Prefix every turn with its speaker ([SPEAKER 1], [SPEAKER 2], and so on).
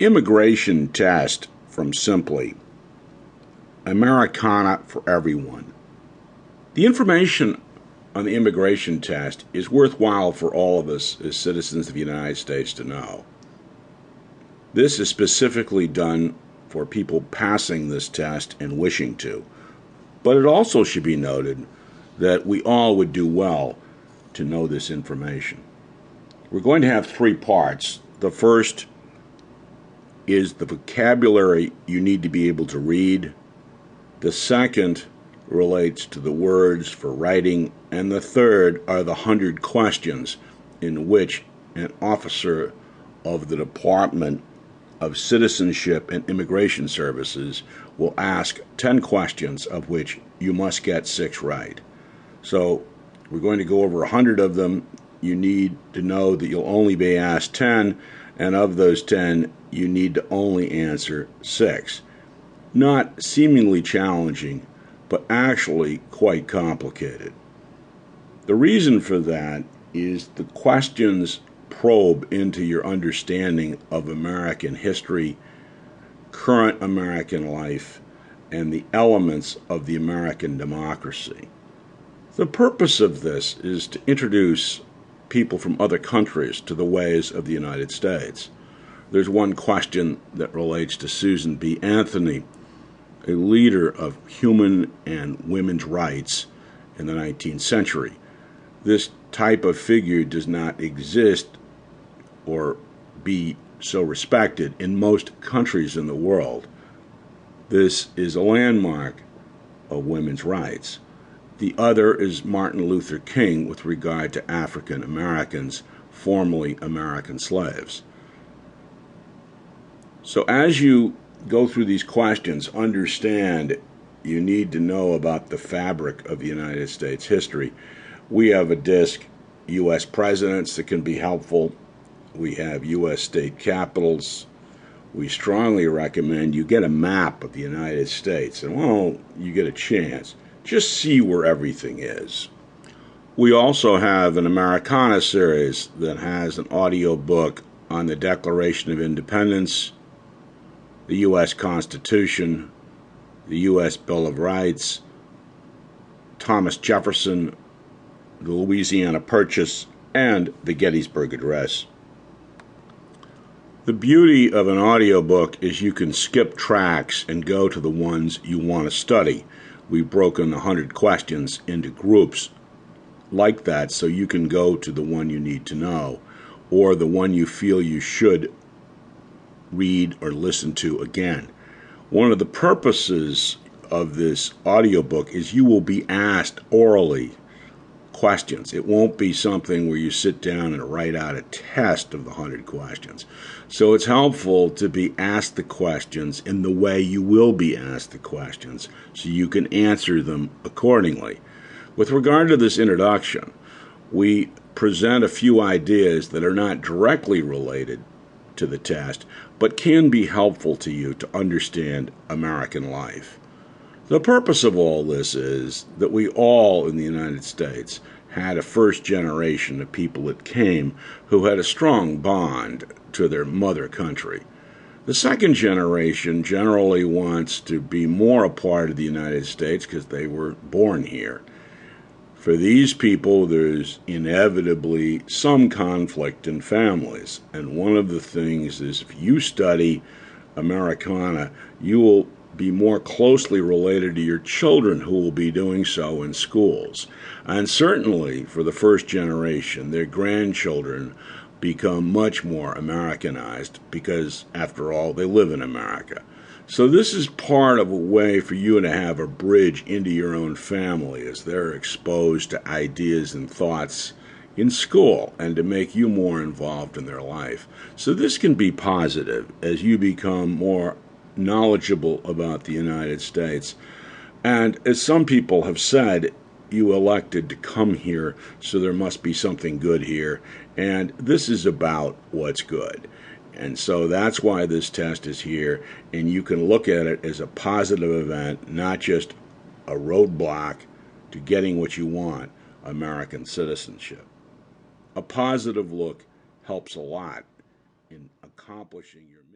[SPEAKER 1] Immigration test from Simply. Americana for everyone. The information on the immigration test is worthwhile for all of us as citizens of the United States to know. This is specifically done for people passing this test and wishing to. But it also should be noted that we all would do well to know this information. We're going to have three parts. The first is the vocabulary you need to be able to read. The second relates to the words for writing. And the third are the 100 questions in which an officer of the Department of Citizenship and Immigration Services will ask 10 questions, of which you must get 6 right. So we're going to go over 100 of them. You need to know that you'll only be asked 10, and of those 10, you need to only answer 6. Not seemingly challenging, but actually quite complicated. The reason for that is the questions probe into your understanding of American history, current American life, and the elements of the American democracy. The purpose of this is to introduce people from other countries to the ways of the United States. There's one question that relates to Susan B. Anthony, a leader of human and women's rights in the 19th century. This type of figure does not exist or be so respected in most countries in the world. This is a landmark of women's rights. The other is Martin Luther King with regard to African Americans, formerly American slaves. So as you go through these questions, understand you need to know about the fabric of the United States history. We have a disc, U.S. presidents, that can be helpful. We have U.S. state capitals. We strongly recommend you get a map of the United States. And while you get a chance, just see where everything is. We also have an Americana series that has an audiobook on the Declaration of Independence, the U.S. Constitution, the U.S. Bill of Rights, Thomas Jefferson, the Louisiana Purchase, and the Gettysburg Address. The beauty of an audiobook is you can skip tracks and go to the ones you want to study. We've broken the 100 questions into groups like that so you can go to the one you need to know or the one you feel you should read or listen to again. One of the purposes of this audiobook is you will be asked orally questions. It won't be something where you sit down and write out a test of the 100 questions. So it's helpful to be asked the questions in the way you will be asked the questions so you can answer them accordingly. With regard to this introduction, we present a few ideas that are not directly related to the test, but can be helpful to you to understand American life. The purpose of all this is that we all in the United States had a first generation of people that came who had a strong bond to their mother country. The second generation generally wants to be more a part of the United States because they were born here. For these people, there's inevitably some conflict in families. And one of the things is if you study Americana, you will be more closely related to your children who will be doing so in schools. And certainly for the first generation, their grandchildren become much more Americanized because, after all, they live in America. So this is part of a way for you to have a bridge into your own family as they're exposed to ideas and thoughts in school and to make you more involved in their life. So this can be positive as you become more knowledgeable about the United States. And as some people have said, you elected to come here, so there must be something good here. And this is about what's good. And so that's why this test is here, and you can look at it as a positive event, not just a roadblock to getting what you want, American citizenship. A positive look helps a lot in accomplishing your mission.